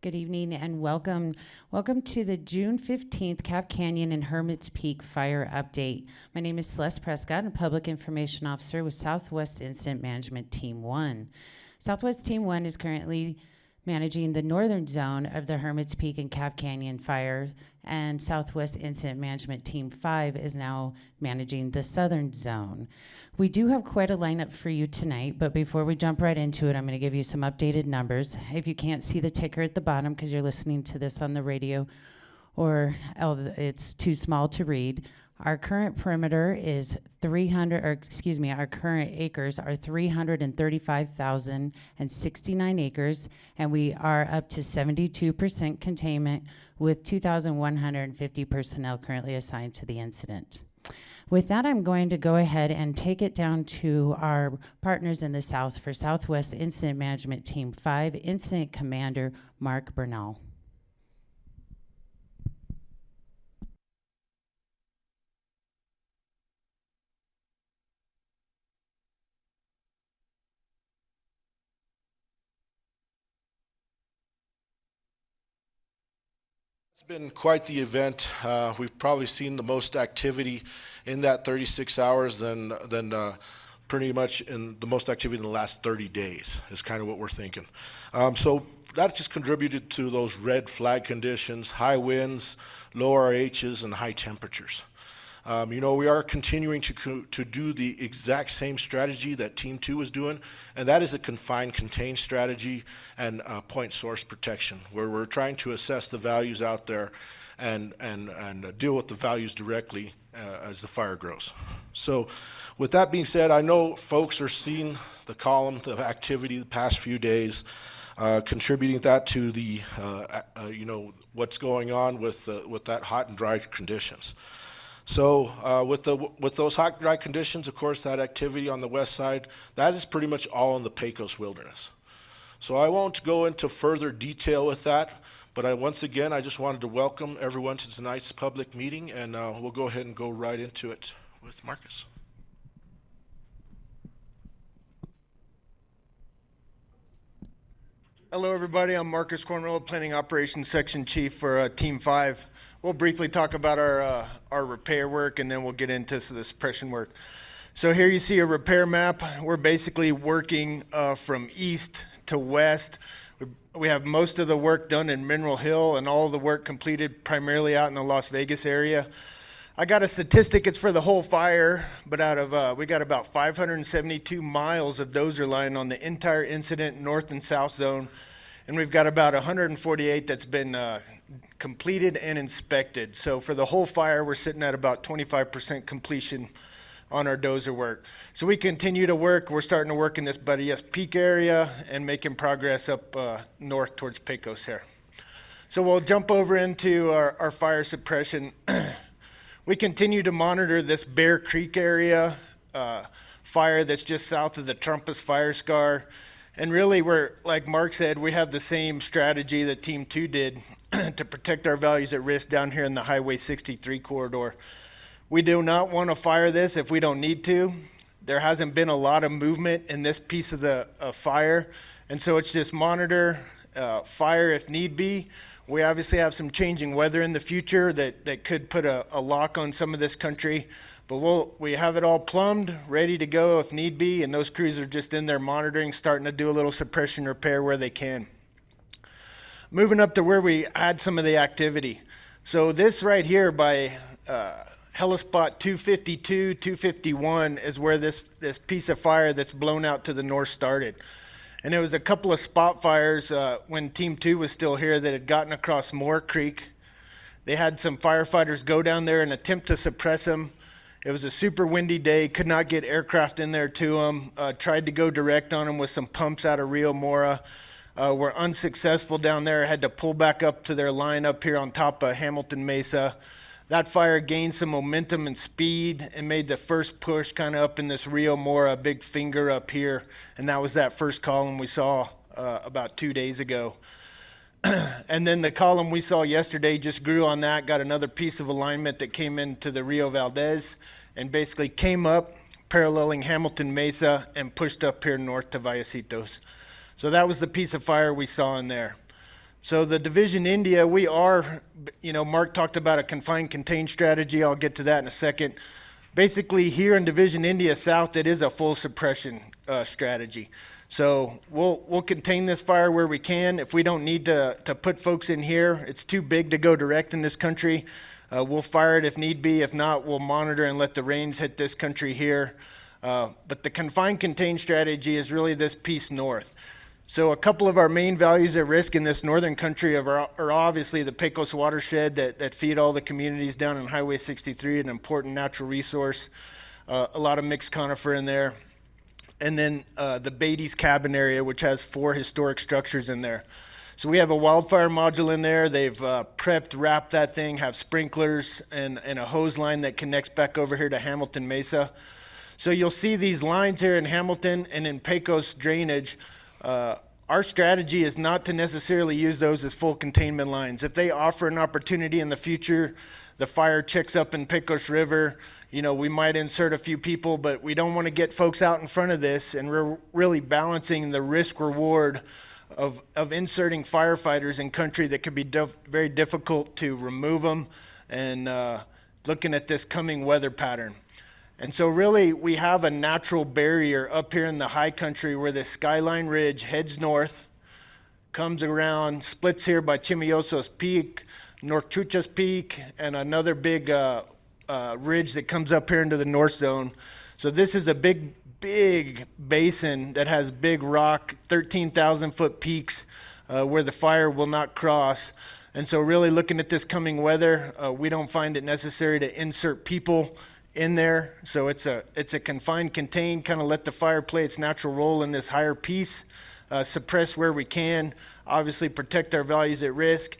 Good evening and welcome. Welcome to the June 15th Calf Canyon and Hermits Peak Fire Update. My name is Celeste Prescott, a Public Information Officer with Southwest Incident Management Team 1. Southwest Team 1 is currently managing the northern zone of the Hermits Peak and Calf Canyon fire, and Southwest Incident Management Team 5 is now managing the southern zone. We do have quite a lineup for you tonight, but before we jump right into it, I'm going to give you some updated numbers. If you can't see the ticker at the bottom because you're listening to this on the radio or it's too small to read, our current perimeter is our current acres are 335,069 acres, and we are up to 72% containment with 2,150 personnel currently assigned to the incident. With that, I'm going to go ahead and take it down to our partners in the South for Southwest Incident Management Team 5, Incident Commander Mark Bernal. It's been quite the event. We've probably seen the most activity in that 36 hours than pretty much in the most activity in the last 30 days is kind of what we're thinking. So that just contributed to those red flag conditions, high winds, low RHs, and high temperatures. We are continuing to do the exact same strategy that Team 2 is doing, and that is a confined, contained strategy and point source protection, where we're trying to assess the values out there and deal with the values directly as the fire grows. So with that being said, I know folks are seeing the column, the activity the past few days, contributing that to the, what's going on with that hot and dry conditions. So with those hot, dry conditions, of course, that activity on the west side, that is pretty much all in the Pecos Wilderness. So I won't go into further detail with that, but once again, I just wanted to welcome everyone to tonight's public meeting, and we'll go ahead and go right into it with Marcus. Hello, everybody. I'm Marcus Cornwell, Planning Operations Section Chief for Team 5. We'll briefly talk about our repair work, and then we'll get into the suppression work. So here you see a repair map. We're basically working from east to west. We have most of the work done in Mineral Hill and all of the work completed primarily out in the Las Vegas area. I got a statistic, it's for the whole fire, but we got about 572 miles of dozer line on the entire incident, north and south zone, and we've got about 148 that's been completed and inspected. So for the whole fire, we're sitting at about 25% completion on our dozer work. So we continue to work. We're starting to work in this Buddy S Peak area and making progress up north towards Pecos here. So we'll jump over into our fire suppression. We continue to monitor this Bear Creek area fire that's just south of the Trumpus fire scar. And really, like Mark said, we have the same strategy that Team 2 did to protect our values at risk down here in the Highway 63 corridor. We do not want to fire this if we don't need to. There hasn't been a lot of movement in this piece of the fire, and so it's just monitor, fire if need be. We obviously have some changing weather in the future that could put a lock on some of this country, but we have it all plumbed, ready to go if need be, and those crews are just in there monitoring, starting to do a little suppression repair where they can. Moving up to where we had some of the activity. So this right here by Helispot 252, 251 is where this piece of fire that's blown out to the north started. And it was a couple of spot fires when Team 2 was still here that had gotten across Moore Creek. They had some firefighters go down there and attempt to suppress them. It was a super windy day, could not get aircraft in there to them, tried to go direct on them with some pumps out of Rio Mora. Were unsuccessful down there, had to pull back up to their line up here on top of Hamilton Mesa. That fire gained some momentum and speed and made the first push kind of up in this Rio Mora big finger up here. And that was that first column we saw about 2 days ago. And then the column we saw yesterday just grew on that, got another piece of alignment that came into the Rio Valdez and basically came up paralleling Hamilton Mesa and pushed up here north to Vallecitos. So that was the piece of fire we saw in there. So the Division India, we are, Mark talked about a confined contain strategy. I'll get to that in a second. Basically, here in Division India South, it is a full suppression strategy. So we'll contain this fire where we can. If we don't need to put folks in here, it's too big to go direct in this country. We'll fire it if need be. If not, we'll monitor and let the rains hit this country here. But the confined contain strategy is really this piece north. So a couple of our main values at risk in this northern country are obviously the Pecos watershed that feed all the communities down on Highway 63, an important natural resource, a lot of mixed conifer in there. And then the Beatty's cabin area, which has 4 historic structures in there. So we have a wildfire module in there. They've wrapped that thing, have sprinklers and a hose line that connects back over here to Hamilton Mesa. So you'll see these lines here in Hamilton and in Pecos drainage. Our strategy is not to necessarily use those as full containment lines. If they offer an opportunity in the future, the fire checks up in Pecos River, we might insert a few people, but we don't want to get folks out in front of this, and we're really balancing the risk reward of inserting firefighters in country that could be very difficult to remove them, and looking at this coming weather pattern. And so really, we have a natural barrier up here in the high country where this skyline ridge heads north, comes around, splits here by Chimioso's Peak, North Chuchas Peak, and another big ridge that comes up here into the north zone. So this is a big basin that has big rock, 13,000-foot peaks where the fire will not cross. And so really looking at this coming weather, we don't find it necessary to insert people in there. So it's a confined contain, kind of let the fire play its natural role in this higher piece, suppress where we can, obviously protect our values at risk.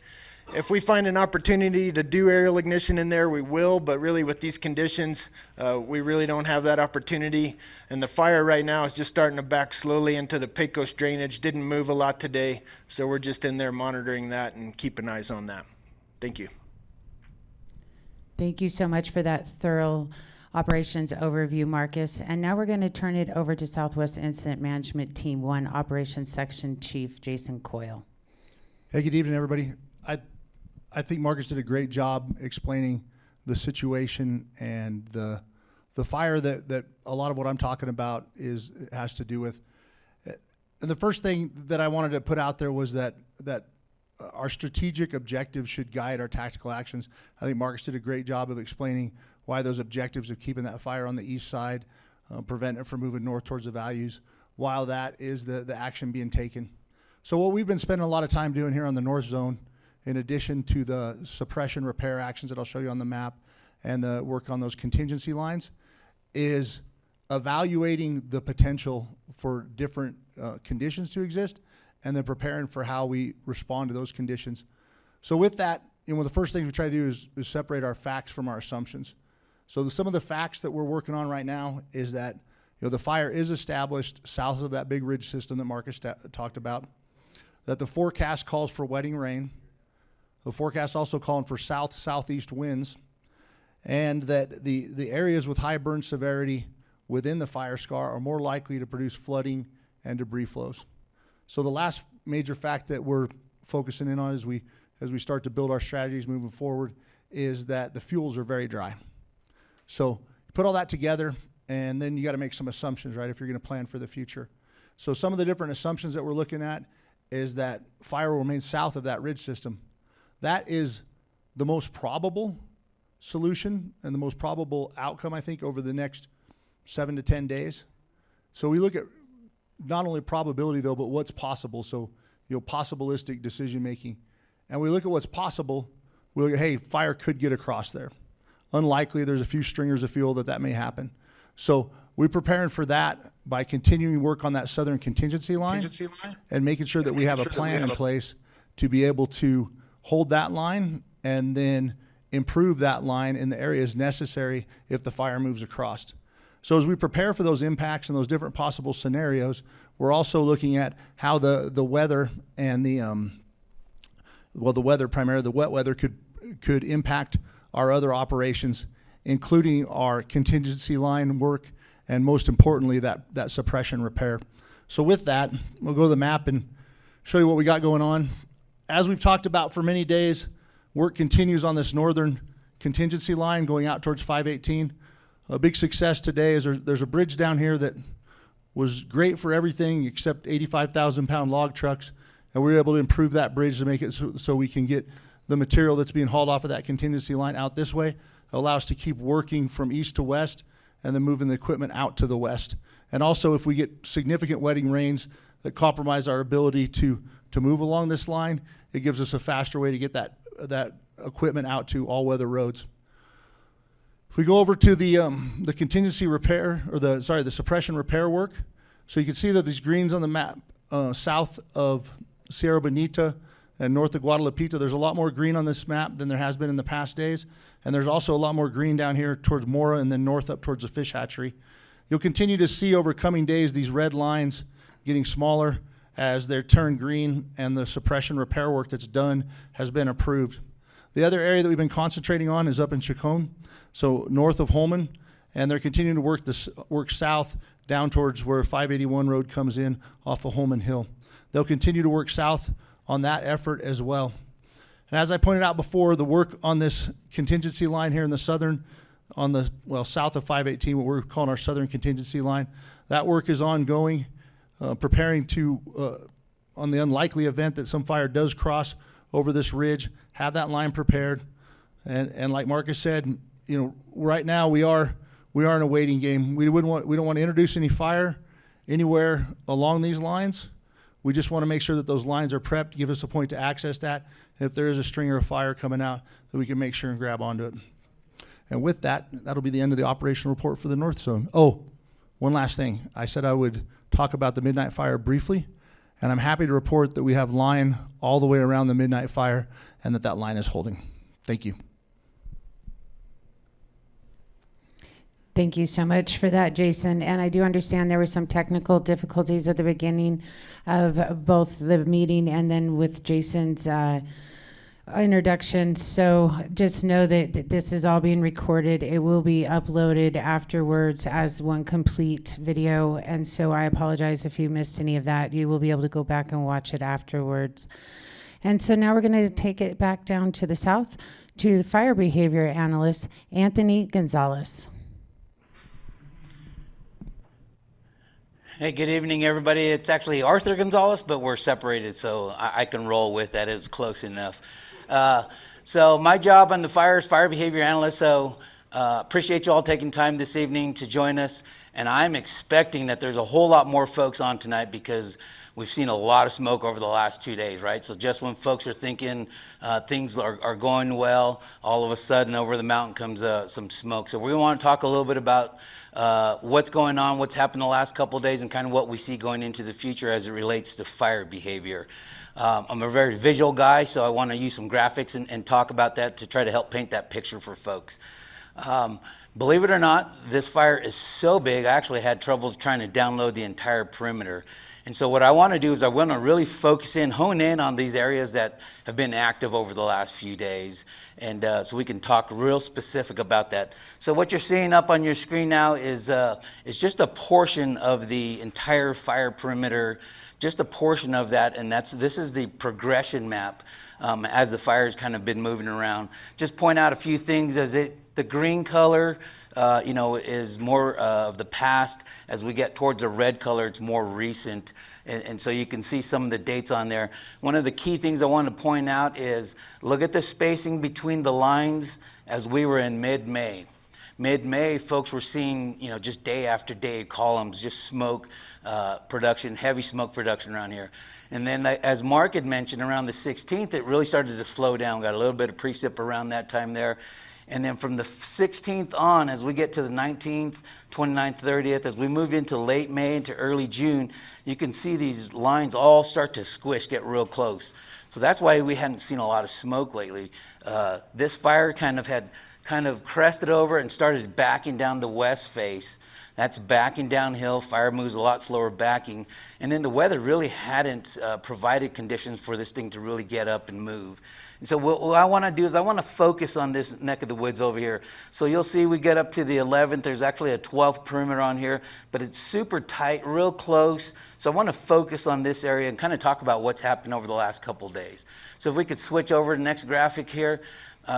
If we find an opportunity to do aerial ignition in there, we will, but really with these conditions, we really don't have that opportunity. And the fire right now is just starting to back slowly into the Pecos drainage. Didn't move a lot today, so we're just in there monitoring that and keeping eyes on that. Thank you. Thank you so much for that thorough operations overview, Marcus. And now we're going to turn it over to Southwest Incident Management Team 1 Operations Section Chief Jason Coyle. Hey, good evening, everybody. I think Marcus did a great job explaining the situation and the fire that a lot of what I'm talking about has to do with. And the first thing that I wanted to put out there was that our strategic objectives should guide our tactical actions. I think Marcus did a great job of explaining why those objectives of keeping that fire on the east side, prevent it from moving north towards the values, while that is the action being taken. So what we've been spending a lot of time doing here on the north zone, in addition to the suppression repair actions that I'll show you on the map and the work on those contingency lines, is evaluating the potential for different conditions to exist and then preparing for how we respond to those conditions. So with that, the first thing we try to do is separate our facts from our assumptions. So some of the facts that we're working on right now is that the fire is established south of that big ridge system that Marcus talked about, that the forecast calls for wetting rain, the forecast also calling for southeast winds, and that the areas with high burn severity within the fire scar are more likely to produce flooding and debris flows. So the last major fact that we're focusing in on as we start to build our strategies moving forward is that the fuels are very dry. So put all that together, and then you got to make some assumptions, right, if you're going to plan for the future. So some of the different assumptions that we're looking at is that fire will remain south of that ridge system. That is the most probable solution and the most probable outcome, I think, over the next 7 to 10 days. So we look at not only probability, though, but what's possible. So, possibilistic decision making. And we look at what's possible. We look at, hey, fire could get across there. Unlikely, there's a few stringers of fuel that may happen. So we're preparing for that by continuing work on that southern contingency line and making sure that we have a plan in place to be able to hold that line and then improve that line in the areas necessary if the fire moves across. So as we prepare for those impacts and those different possible scenarios, we're also looking at how the weather and the weather, primarily the wet weather, could impact our other operations, including our contingency line work and, most importantly, that suppression repair. So with that, we'll go to the map and show you what we got going on. as we've talked about for many days, work continues on this northern contingency line going out towards 518. A big success today is there's a bridge down here that was great for everything except 85,000-pound log trucks, and we were able to improve that bridge to make it so we can get the material that's being hauled off of that contingency line out this way. Allow us to keep working from east to west and then moving the equipment out to the west. And also, if we get significant wetting rains that compromise our ability to move along this line, it gives us a faster way to get that equipment out to all-weather roads. If we go over to the contingency repair, or the suppression repair work, so you can see that these greens on the map, south of Sierra Bonita and north of Guadalupita, there's a lot more green on this map than there has been in the past days. And there's also a lot more green down here towards Mora and then north up towards the fish hatchery. You'll continue to see over coming days these red lines getting smaller as they're turned green and the suppression repair work that's done has been approved. The other area that we've been concentrating on is up in Chacon, so north of Holman, and they're continuing to work south down towards where 581 road comes in off of Holman Hill. They'll continue to work south on that effort as well. And as I pointed out before, the work on this contingency line here in the southern, south of 518, what we're calling our southern contingency line, that work is ongoing, preparing to, on the unlikely event that some fire does cross over this ridge, have that line prepared. And like Marcus said, right now we are in a waiting game. We don't want to introduce any fire anywhere along these lines. We just want to make sure that those lines are prepped, give us a point to access that. And if there is a stringer of fire coming out, that we can make sure and grab onto it. And with that, that'll be the end of the operational report for the North Zone. Oh, one last thing. I said I would talk about the midnight fire briefly, and I'm happy to report that we have line all the way around the midnight fire and that line is holding. Thank you. Thank you so much for that, Jason. And I do understand there were some technical difficulties at the beginning of both the meeting and then with Jason's introduction. So just know that this is all being recorded. It will be uploaded afterwards as one complete video. And so I apologize if you missed any of that. You will be able to go back and watch it afterwards. And so now we're going to take it back down to the south to the fire behavior analyst, Anthony Gonzalez. Hey, good evening, everybody. It's actually Arthur Gonzalez, but we're separated, so I can roll with that. It was close enough. So my job on the fire is fire behavior analyst, so appreciate you all taking time this evening to join us. And I'm expecting that there's a whole lot more folks on tonight because we've seen a lot of smoke over the last 2 days, right? So just when folks are thinking things are going well, all of a sudden over the mountain comes some smoke. So we want to talk a little bit about what's going on, what's happened the last couple of days, and kind of what we see going into the future as it relates to fire behavior. I'm a very visual guy, so I want to use some graphics and talk about that to try to help paint that picture for folks. Believe it or not, this fire is so big, I actually had trouble trying to download the entire perimeter. And so what I want to do is I want to really focus in, hone in on these areas that have been active over the last few days. And so we can talk real specific about that. So what you're seeing up on your screen now is just a portion of the entire fire perimeter, just a portion of that. And this is the progression map as the fire's kind of been moving around. Just point out a few things the green color, is more of the past. As we get towards the red color, it's more recent. And so you can see some of the dates on there. One of the key things I want to point out is look at the spacing between the lines as we were in mid-May. Mid-May, folks were seeing, just day after day columns, just smoke production, heavy smoke production around here. And then as Mark had mentioned, around the 16th, it really started to slow down. Got a little bit of precip around that time there. And then from the 16th on, as we get to the 19th, 29th, 30th, as we move into late May into early June, you can see these lines all start to squish, get real close. So that's why we hadn't seen a lot of smoke lately. This fire kind of had kind of crested over and started backing down the west face. That's backing downhill. Fire moves a lot slower backing. And then the weather really hadn't provided conditions for this thing to really get up and move. And so what I want to do is I want to focus on this neck of the woods over here. So you'll see we get up to the 11th. There's actually a 12th perimeter on here, but it's super tight, real close. So I want to focus on this area and kind of talk about what's happened over the last couple days. So if we could switch over to the next graphic here.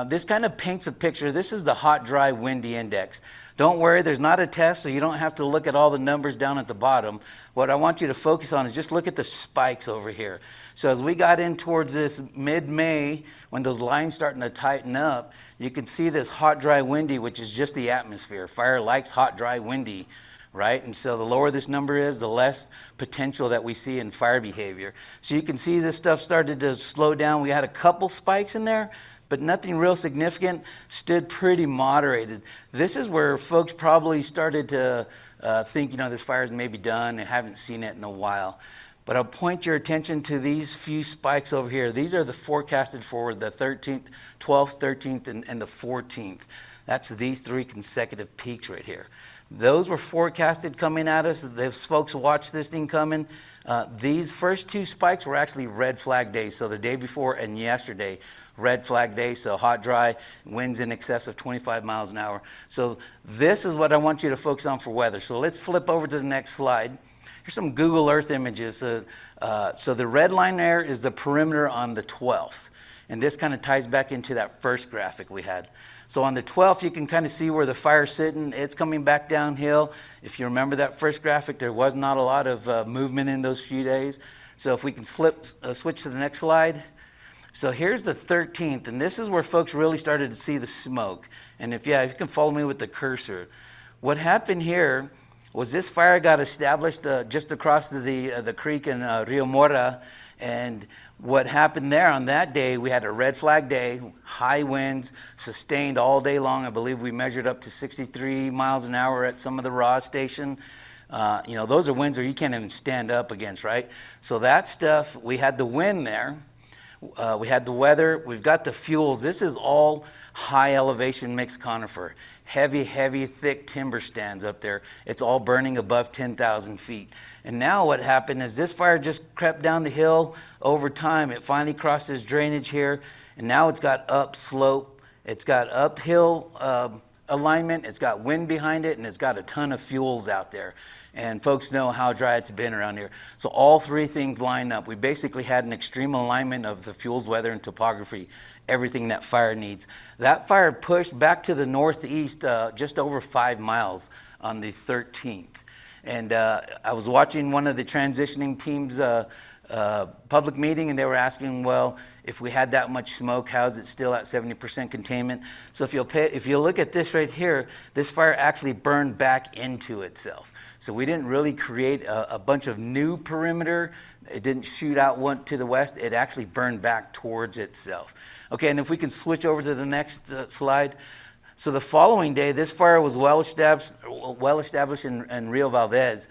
This kind of paints a picture. This is the hot, dry, windy index. Don't worry, there's not a test, so you don't have to look at all the numbers down at the bottom. What I want you to focus on is just look at the spikes over here. So as we got in towards this mid-May, when those lines starting to tighten up, you can see this hot, dry, windy, which is just the atmosphere. Fire likes hot, dry, windy, right? And so the lower this number is, the less potential that we see in fire behavior. So you can see this stuff started to slow down. We had a couple spikes in there, but nothing real significant, stood pretty moderated. This is where folks probably started to think, this fire's maybe done and haven't seen it in a while. But I'll point your attention to these few spikes over here. These are the forecasted for the 13th, 12th, 13th, and the 14th. That's these 3 consecutive peaks right here. Those were forecasted coming at us. Those folks watched this thing coming. These first 2 spikes were actually red flag days. So the day before and yesterday, red flag day. So hot, dry, winds in excess of 25 miles an hour. So this is what I want you to focus on for weather. So let's flip over to the next slide. Here's some Google Earth images. So the red line there is the perimeter on the 12th. And this kind of ties back into that first graphic we had. So on the 12th, you can kind of see where the fire's sitting. It's coming back downhill. If you remember that first graphic, there was not a lot of movement in those few days. So if we can switch to the next slide. So here's the 13th, and this is where folks really started to see the smoke. And if you can follow me with the cursor. What happened here was this fire got established just across the creek in Rio Mora. And what happened there on that day, we had a red flag day, high winds, sustained all day long. I believe we measured up to 63 miles an hour at some of the raw station. Those are winds where you can't even stand up against, right? So that stuff, we had the wind there. We had the weather. We've got the fuels. This is all high elevation mixed conifer. Heavy, thick timber stands up there. It's all burning above 10,000 feet. And now what happened is this fire just crept down the hill over time. It finally crossed this drainage here, and now it's got upslope. It's got uphill alignment. It's got wind behind it, and it's got a ton of fuels out there. And folks know how dry it's been around here. So all 3 things line up. We basically had an extreme alignment of the fuels, weather, and topography, everything that fire needs. That fire pushed back to the northeast just over 5 miles on the 13th. And I was watching one of the transitioning teams' public meeting, and they were asking, well, if we had that much smoke, how is it still at 70% containment? So if you look at this right here, this fire actually burned back into itself. So we didn't really create a bunch of new perimeter. It didn't shoot out one to the west. It actually burned back towards itself. Okay, and if we can switch over to the next slide. So the following day, this fire was well established in Rio Valdez,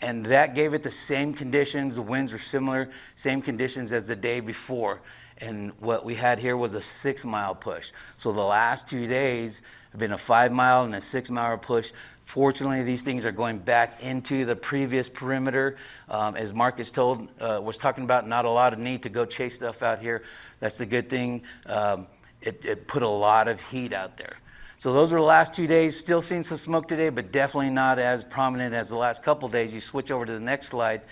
and that gave it the same conditions. The winds were similar, same conditions as the day before. And what we had here was a 6-mile push. So the last 2 days have been a 5-mile and a 6-mile push. Fortunately, these things are going back into the previous perimeter. As Marcus was talking about, not a lot of need to go chase stuff out here. That's the good thing. It put a lot of heat out there. So those were the last 2 days. Still seeing some smoke today, but definitely not as prominent as the last couple days. You switch over to the next slide.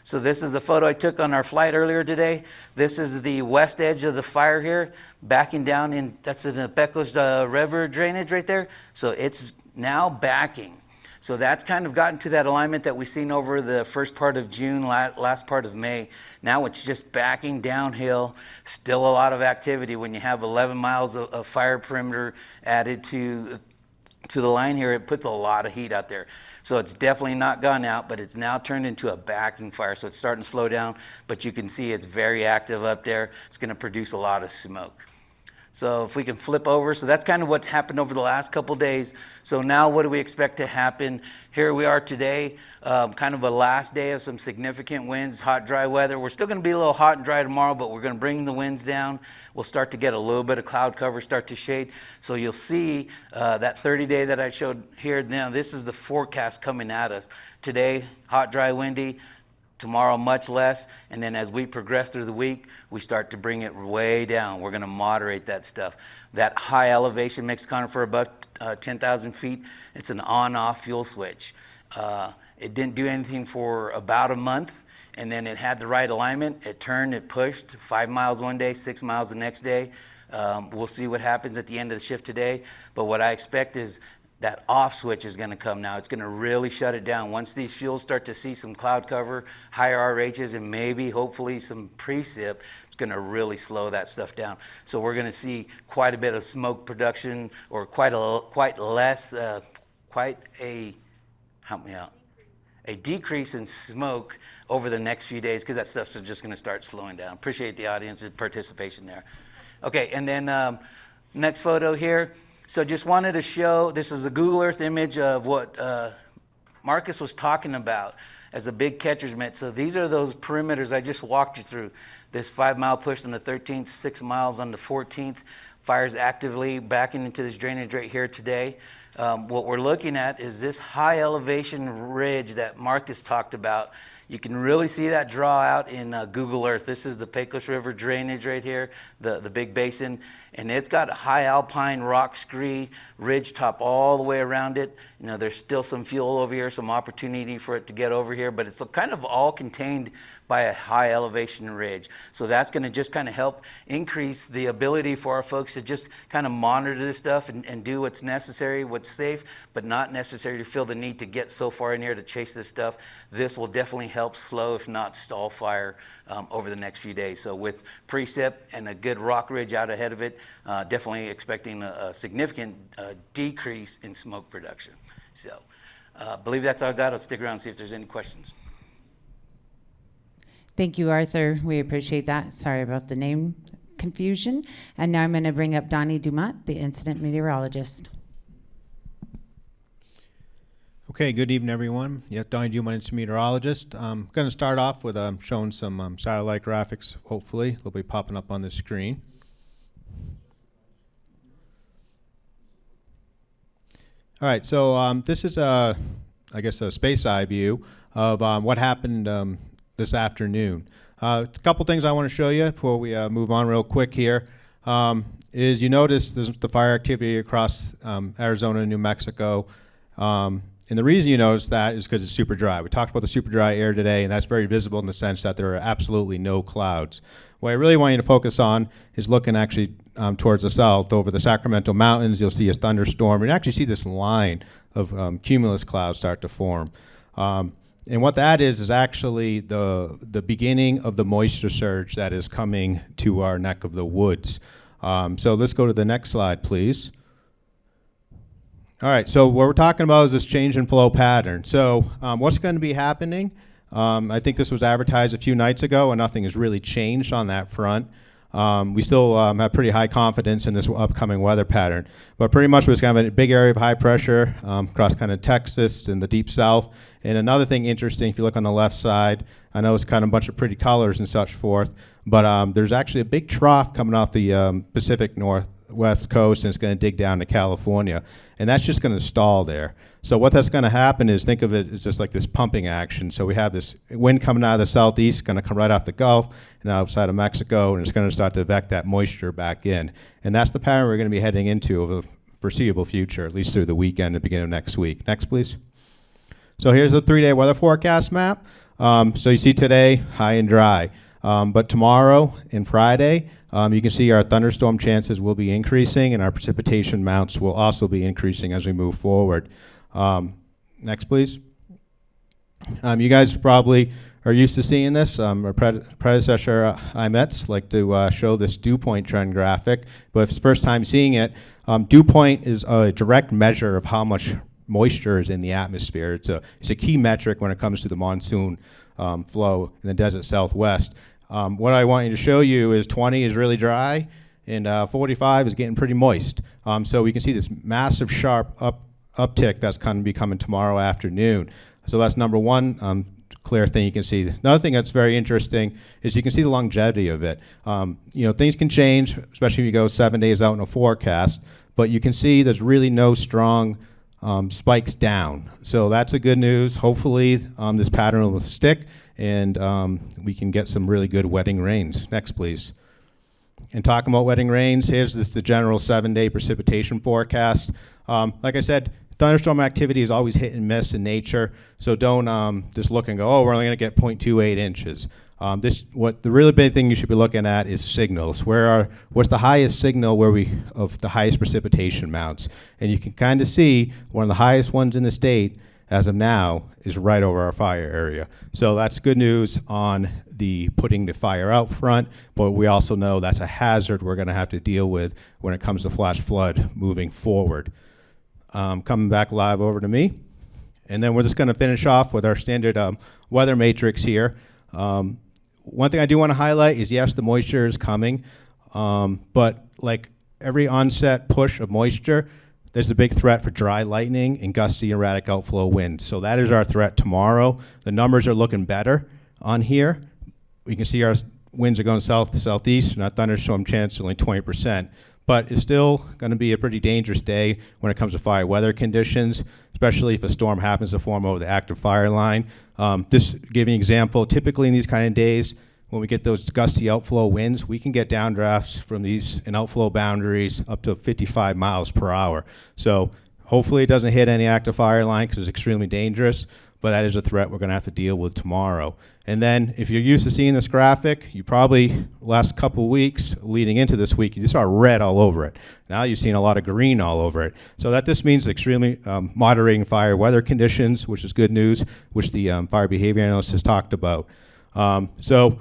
So this is the photo I took on our flight earlier today. This is the west edge of the fire here, backing down in, that's the Pecos River drainage right there. So it's now backing. So that's kind of gotten to that alignment that we've seen over the first part of June, last part of May. Now it's just backing downhill. Still a lot of activity when you have 11 miles of fire perimeter added to the line here. It puts a lot of heat out there. So it's definitely not gone out, but it's now turned into a backing fire. So it's starting to slow down, but you can see it's very active up there. It's going to produce a lot of smoke. So if we can flip over, so that's kind of what's happened over the last couple days. So now what do we expect to happen? Here we are today, kind of a last day of some significant winds, hot, dry weather. We're still going to be a little hot and dry tomorrow, but we're going to bring the winds down. We'll start to get a little bit of cloud cover, start to shade. So you'll see that 30-day that I showed here. Now this is the forecast coming at us. Today, hot, dry, windy. Tomorrow, much less, and then as we progress through the week, we start to bring it way down. We're going to moderate that stuff. That high elevation makes conifer above 10,000 feet. It's an on-off fuel switch. It didn't do anything for about a month, and then it had the right alignment. It turned, it pushed 5 miles one day, 6 miles the next day. We'll see what happens at the end of the shift today, but what I expect is that off switch is going to come now. It's going to really shut it down. Once these fuels start to see some cloud cover, higher RHs, and maybe, hopefully, some precip, it's going to really slow that stuff down. So we're going to see quite a bit of smoke production, or a decrease in smoke over the next few days, because that stuff's just going to start slowing down. Appreciate the audience's participation there. Okay, and then next photo here. So just wanted to show, this is a Google Earth image of what Marcus was talking about as a big catcher's mitt. So these are those perimeters I just walked you through. This 5 mile push on the 13th, 6 miles on the 14th. Fires actively backing into this drainage right here today. What we're looking at is this high elevation ridge that Marcus talked about. You can really see that draw out in Google Earth. This is the Pecos River drainage right here, the big basin, and it's got a high alpine rock scree ridge top all the way around it. You know, there's still some fuel over here, some opportunity for it to get over here, but it's kind of all contained by a high elevation ridge. So that's going to just kind of help increase the ability for our folks to just kind of monitor this stuff and do what's necessary, what's safe, but not necessary to feel the need to get so far in here to chase this stuff. This will definitely help slow, if not stall, fire over the next few days. So with precip and a good rock ridge out ahead of it, definitely expecting a significant decrease in smoke production. So I believe that's all I got. I'll stick around and see if there's any questions. Thank you, Arthur. We appreciate that. Sorry about the name confusion. And now I'm going to bring up Donnie Dumont, the incident meteorologist. Okay, good evening, everyone. Yeah, Donnie Dumont, incident meteorologist. I'm going to start off with showing some satellite graphics, hopefully. They'll be popping up on the screen. All right, so this is, I guess, a space eye view of what happened this afternoon. A couple things I want to show you before we move on real quick here. Is you notice the fire activity across Arizona and New Mexico. And the reason you notice that is because it's super dry. We talked about the super dry air today, and that's very visible in the sense that there are absolutely no clouds. What I really want you to focus on is looking actually towards the south over the Sacramento Mountains. You'll see a thunderstorm. You actually see this line of cumulus clouds start to form. And what that is actually the beginning of the moisture surge that is coming to our neck of the woods. So let's go to the next slide, please. All right, so what we're talking about is this change in flow pattern. So what's going to be happening? I think this was advertised a few nights ago, and nothing has really changed on that front. We still have pretty high confidence in this upcoming weather pattern. But pretty much it's kind of a big area of high pressure across kind of Texas and the deep south. And another thing interesting, if you look on the left side, I know it's kind of a bunch of pretty colors and such forth, but there's actually a big trough coming off the Pacific Northwest coast, and it's going to dig down to California. And that's just going to stall there. So what that's going to happen is, think of it as just like this pumping action. So we have this wind coming out of the southeast, going to come right off the Gulf and outside of Mexico, and it's going to start to evac that moisture back in. And that's the pattern we're going to be heading into over the foreseeable future, at least through the weekend and beginning of next week. Next, please. So here's the 3-day weather forecast map. So you see today, high and dry. But tomorrow and Friday, you can see our thunderstorm chances will be increasing, and our precipitation amounts will also be increasing as we move forward. Next, please. You guys probably are used to seeing this. Our predecessor, IMETs, like to show this dew point trend graphic, but if it's the first time seeing it, dew point is a direct measure of how much moisture is in the atmosphere. It's a key metric when it comes to the monsoon flow in the desert Southwest. What I want you to show you is 20 is really dry, and 45 is getting pretty moist. So we can see this massive sharp uptick that's going to be coming tomorrow afternoon. So that's number one clear thing you can see. Another thing that's very interesting is you can see the longevity of it. Things can change, especially if you go 7 days out in a forecast, but you can see there's really no strong spikes down. So that's a good news. Hopefully this pattern will stick and we can get some really good wetting rains. Next, please. And talking about wetting rains, here's the general 7-day precipitation forecast. Like I said, thunderstorm activity is always hit and miss in nature, so don't just look and go, oh, we're only going to get 0.28 inches. The really big thing you should be looking at is signals. What's the highest signal of the highest precipitation amounts? And you can kind of see one of the highest ones in the state as of now is right over our fire area. So that's good news on the putting the fire out front, but we also know that's a hazard we're going to have to deal with when it comes to flash flood moving forward. Coming back live over to me. And then we're just going to finish off with our standard weather matrix here. One thing I do want to highlight is, yes, the moisture is coming, but like every onset push of moisture, there's a big threat for dry lightning and gusty erratic outflow winds. So that is our threat tomorrow. The numbers are looking better on here. We can see our winds are going south, southeast, and our thunderstorm chance is only 20%. But it's still going to be a pretty dangerous day when it comes to fire weather conditions, especially if a storm happens to form over the active fire line. Just giving an example, typically in these kind of days, when we get those gusty outflow winds, we can get downdrafts from these and outflow boundaries up to 55 miles per hour. So hopefully it doesn't hit any active fire line because it's extremely dangerous, but that is a threat we're going to have to deal with tomorrow. And then if you're used to seeing this graphic, you probably, last couple weeks leading into this week, you just saw red all over it. Now you've seen a lot of green all over it. So this means extremely moderating fire weather conditions, which is good news, which the fire behavior analyst has talked about. So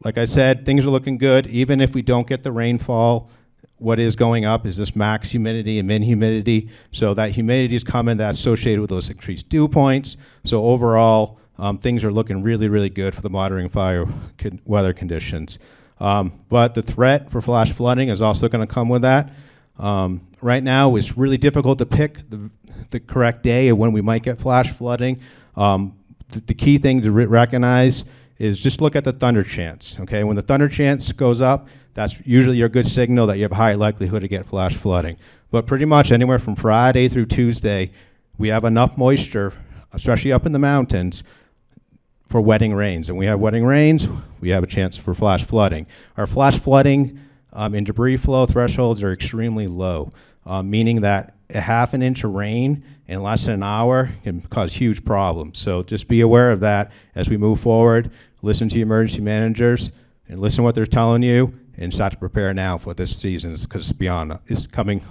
like I said, things are looking good. Even if we don't get the rainfall, what is going up is this max humidity and min humidity. So that humidity is coming, that's associated with those increased dew points. So overall, things are looking really, really good for the moderating fire weather conditions. But the threat for flash flooding is also going to come with that. Right now, it's really difficult to pick the correct day of when we might get flash flooding. The key thing to recognize is just look at the thunder chance. Okay, when the thunder chance goes up, that's usually your good signal that you have a high likelihood to get flash flooding. But pretty much anywhere from Friday through Tuesday, we have enough moisture, especially up in the mountains, for wetting rains. And we have wetting rains, we have a chance for flash flooding. Our flash flooding and debris flow thresholds are extremely low, meaning that a half an inch of rain in less than an hour can cause huge problems. So just be aware of that as we move forward. Listen to your emergency managers and listen to what they're telling you and start to prepare now for this season because it's coming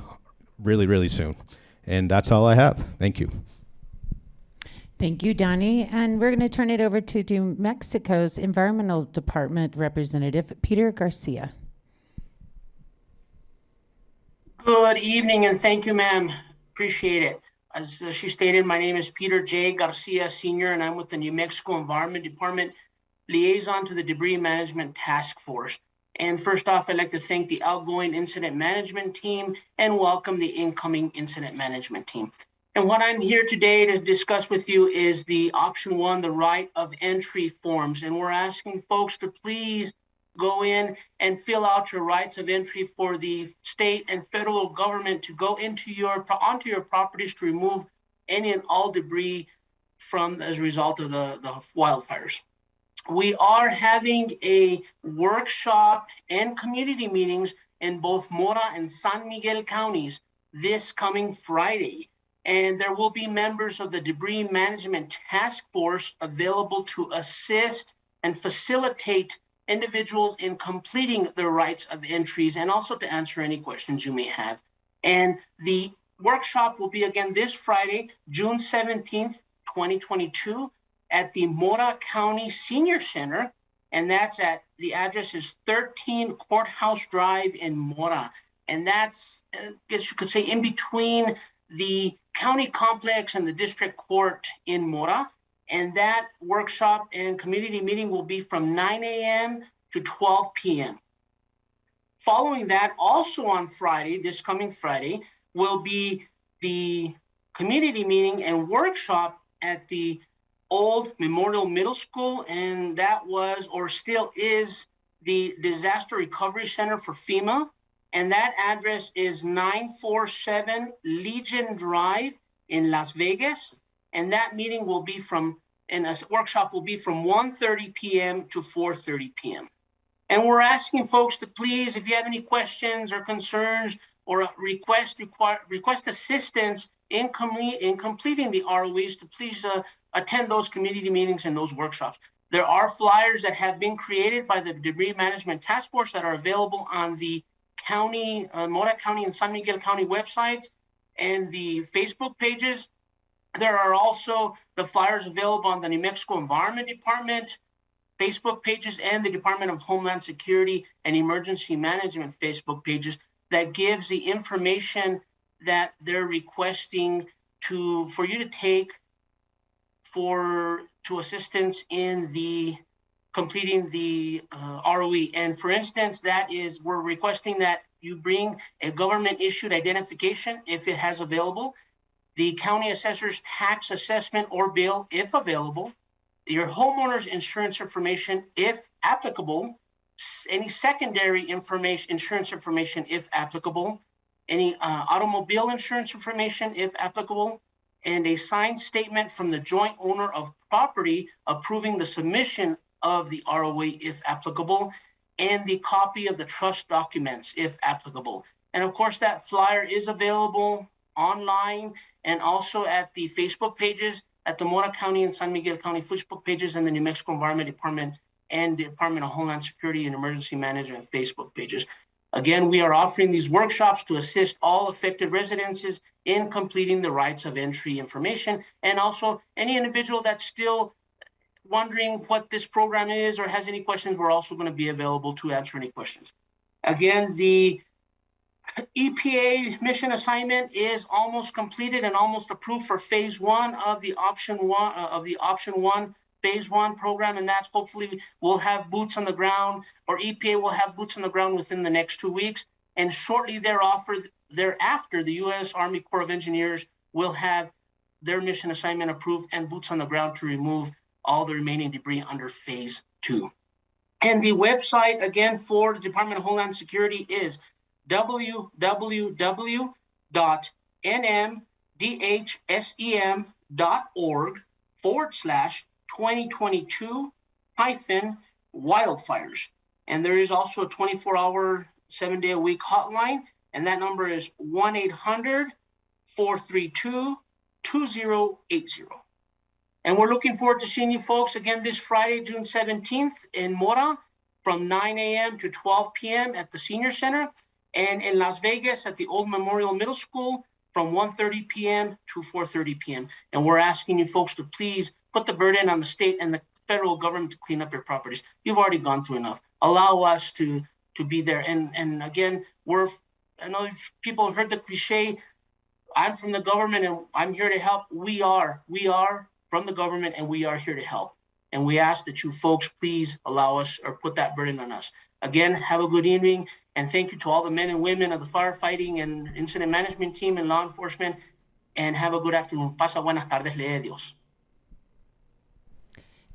really, really soon. And that's all I have. Thank you. Thank you, Donnie. And we're going to turn it over to New Mexico's Environmental Department Representative, Peter Garcia. Good evening, and thank you, ma'am. Appreciate it. As she stated, my name is Peter J. Garcia, Sr., and I'm with the New Mexico Environment Department, liaison to the Debris Management Task Force. And first off, I'd like to thank the outgoing incident management team and welcome the incoming incident management team. And what I'm here today to discuss with you is the option 1, the right of entry forms. And we're asking folks to please go in and fill out your rights of entry for the state and federal government to go onto your properties to remove any and all debris as a result of the wildfires. We are having a workshop and community meetings in both Mora and San Miguel counties this coming Friday. And there will be members of the Debris Management Task Force available to assist and facilitate individuals in completing their rights of entries and also to answer any questions you may have. And the workshop will be again this Friday, June 17th, 2022 at the Mora County Senior Center. And the address is 13 Courthouse Drive in Mora. And that's, I guess you could say, in between the county complex and the district court in Mora. And that workshop and community meeting will be from 9 a.m. to 12 p.m. Following that, also on Friday, this coming Friday, will be the community meeting and workshop at the old Memorial Middle School, and that was, or still is, the Disaster Recovery Center for FEMA. And that address is 947 Legion Drive in Las Vegas. And that meeting will be and a workshop will be from 1:30 p.m. to 4:30 p.m. And we're asking folks to please, if you have any questions or concerns or request assistance in completing the ROEs, to please attend those community meetings and those workshops. There are flyers that have been created by the Debris Management Task Force that are available on the county, Mora County and San Miguel County websites and the Facebook pages. There are also the flyers available on the New Mexico Environment Department Facebook pages and the Department of Homeland Security and Emergency Management Facebook pages that gives the information that they're requesting for you to take to assistance in the completing the ROE. And for instance, we're requesting that you bring a government issued identification if it has available, the county assessor's tax assessment or bill if available, your homeowner's insurance information if applicable, any secondary insurance information if applicable, any automobile insurance information if applicable, and a signed statement from the joint owner of property approving the submission of the ROA if applicable, and the copy of the trust documents if applicable. And of course, that flyer is available online and also at the Facebook pages at the Mora County and San Miguel County Facebook pages and the New Mexico Environment Department and the Department of Homeland Security and Emergency Management Facebook pages. Again, we are offering these workshops to assist all affected residences in completing the rights of entry information, and also any individual that's still wondering what this program is or has any questions, we're also going to be available to answer any questions. Again, the EPA mission assignment is almost completed and almost approved for phase one of the option one phase one program, and that's hopefully we'll have boots on the ground, or EPA will have boots on the ground within the next 2 weeks. And shortly thereafter, the U.S. Army Corps of Engineers will have their mission assignment approved and boots on the ground to remove all the remaining debris under phase two. And the website, again, for the Department of Homeland Security is www.nmdhsem.org/2022-wildfires. And there is also a 24-hour, 7-day-a-week hotline, and that number is 1-800-432-2080. And we're looking forward to seeing you folks again this Friday, June 17th in Mora from 9 a.m. to 12 p.m. at the Senior Center, and in Las Vegas at the Old Memorial Middle School from 1:30 p.m. to 4:30 p.m. And we're asking you folks to please put the burden on the state and the federal government to clean up your properties. You've already gone through enough. Allow us to be there. And again, I know people have heard the cliche, I'm from the government and I'm here to help. We are from the government and we are here to help. And we ask that you folks please allow us or put that burden on us. Again, have a good evening, and thank you to all the men and women of the firefighting and incident management team and law enforcement, and have a good afternoon. Pasa buenas tardes, le de Dios.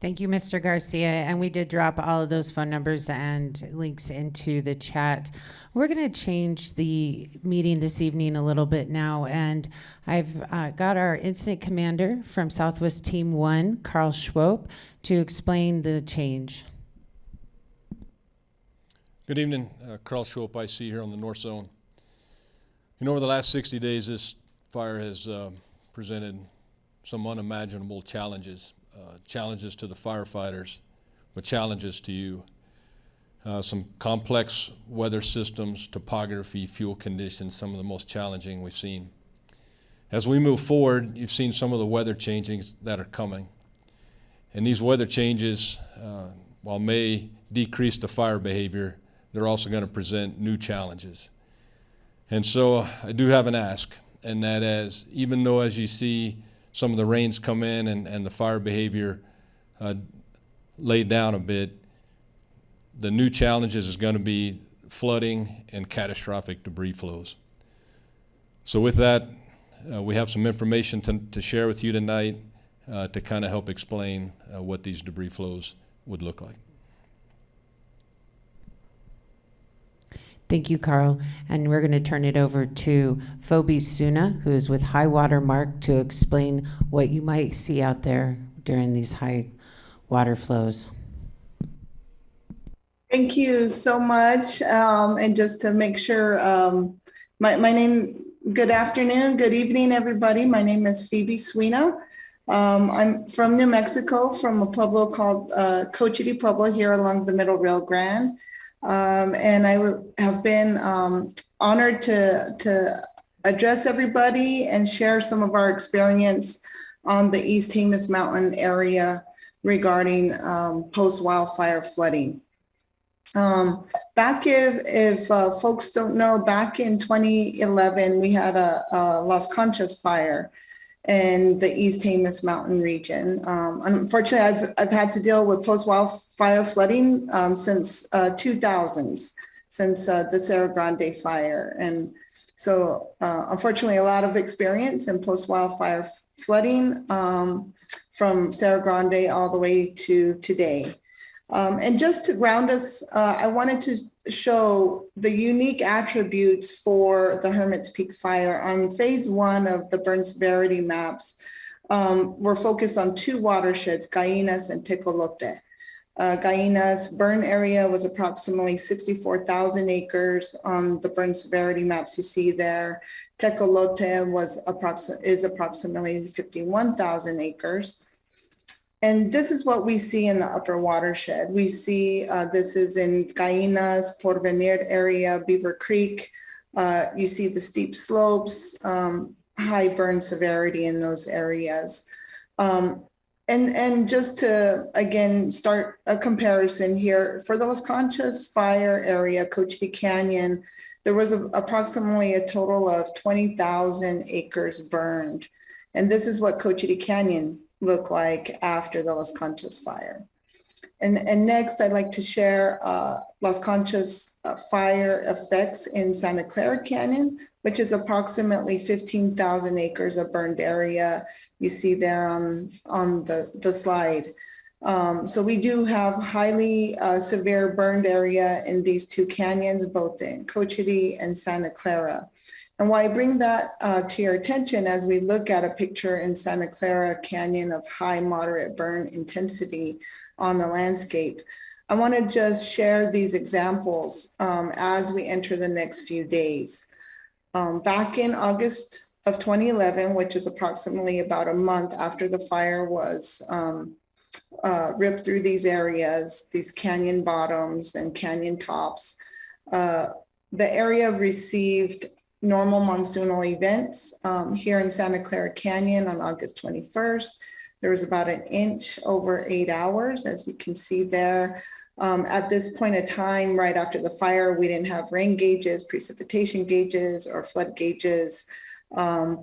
Thank you, Mr. Garcia. And we did drop all of those phone numbers and links into the chat. We're going to change the meeting this evening a little bit now. And I've got our incident commander from Southwest Team 1, Carl Schwope, to explain the change. Good evening, Carl Schwope, IC here on the North Zone. Over the last 60 days, this fire has presented some unimaginable challenges. Challenges to the firefighters, but challenges to you. Some complex weather systems, topography, fuel conditions, some of the most challenging we've seen. As we move forward, you've seen some of the weather changes that are coming. And these weather changes, while may decrease the fire behavior, they're also going to present new challenges. And so I do have an ask, and that is, even though as you see some of the rains come in and the fire behavior laid down a bit, the new challenges is going to be flooding, and catastrophic debris flows. So with that, we have some information to share with you tonight to kind of help explain what these debris flows would look like. Thank you, Carl. And we're going to turn it over to Phoebe Suna, who is with High Water Mark, to explain what you might see out there during these high water flows. Thank you so much. And just to make sure, my name, good afternoon, good evening, everybody. My name is Phoebe Suina. I'm from New Mexico, from a pueblo called Cochiti Pueblo here along the Middle Rio Grande. And I have been honored to address everybody and share some of our experience on the East Jemez Mountain area regarding post-wildfire flooding. Back if folks don't know, back in 2011, we had a Las Conchas fire in the East Jemez Mountain region. Unfortunately, I've had to deal with post-wildfire flooding since 2000s, since the Cerro Grande fire. And so unfortunately, a lot of experience in post-wildfire flooding from Cerro Grande all the way to today. And just to ground us, I wanted to show the unique attributes for the Hermits Peak fire. On phase 1 of the burn severity maps, we're focused on 2 watersheds, Gallinas and Tecolote. Gallinas burn area was approximately 64,000 acres on the burn severity maps you see there. Tecolote is approximately 51,000 acres. And this is what we see in the upper watershed. We see this is in Gallinas, Porvenir area, Beaver Creek. You see the steep slopes, high burn severity in those areas. And just to, again, start a comparison here, for the Las Conchas fire area, Cochiti Canyon, there was approximately a total of 20,000 acres burned. And this is what Cochiti Canyon look like after the Las Conchas fire. And next, I'd like to share Las Conchas fire effects in Santa Clara Canyon, which is approximately 15,000 acres of burned area you see there on the slide. So we do have highly severe burned area in these 2 canyons, both in Cochiti and Santa Clara. And why I bring that to your attention as we look at a picture in Santa Clara Canyon of high moderate burn intensity on the landscape, I want to just share these examples as we enter the next few days. Back in August of 2011, which is approximately about a month after the fire was ripped through these areas, these canyon bottoms and canyon tops, the area received normal monsoonal events. Here in Santa Clara Canyon on August 21st, there was about an inch over 8 hours, as you can see there. At this point in time, right after the fire, we didn't have rain gauges, precipitation gauges, or flood gauges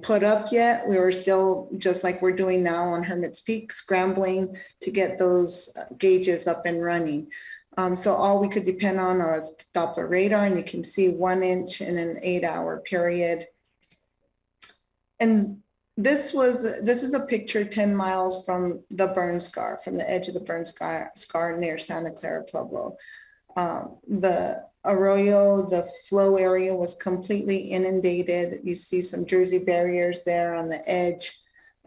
put up yet. We were still, just like we're doing now on Hermits Peak, scrambling to get those gauges up and running. So all we could depend on was Doppler radar, and you can see 1 inch in an 8-hour period. And this is a picture 10 miles from the burn scar, from the edge of the burn scar near Santa Clara Pueblo. The arroyo, the flow area was completely inundated. You see some Jersey barriers there on the edge.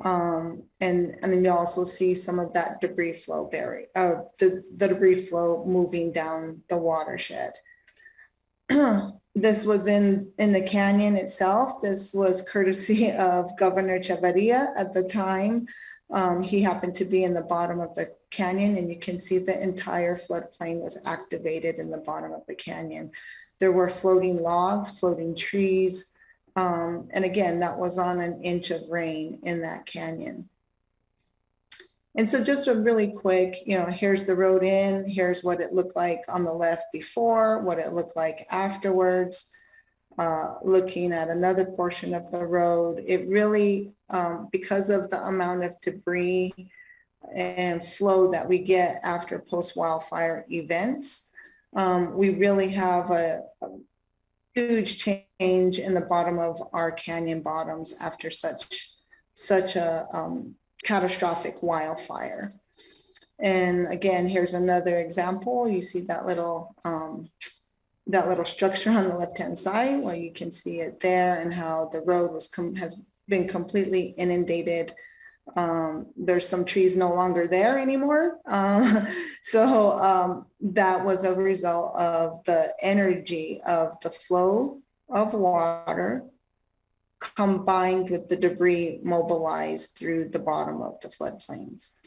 And then you also see some of that debris flow the debris flow moving down the watershed. This was in the canyon itself. This was courtesy of Governor Severity at the time. He happened to be in the bottom of the canyon, and you can see the entire floodplain was activated in the bottom of the canyon. There were floating logs, floating trees, and again, that was on an inch of rain in that canyon. And so just a really quick, here's the road in, here's what it looked like on the left before, what it looked like afterwards. Looking at another portion of the road, it really, because of the amount of debris and flow that we get after post-wildfire events, we really have a huge change in the bottom of our canyon bottoms after such a catastrophic wildfire. And again, here's another example. You see that little structure on the left-hand side, where you can see it there, and how the road has been completely inundated. There's some trees no longer there anymore. So that was a result of the energy of the flow of water combined with the debris mobilized through the bottom of the floodplains.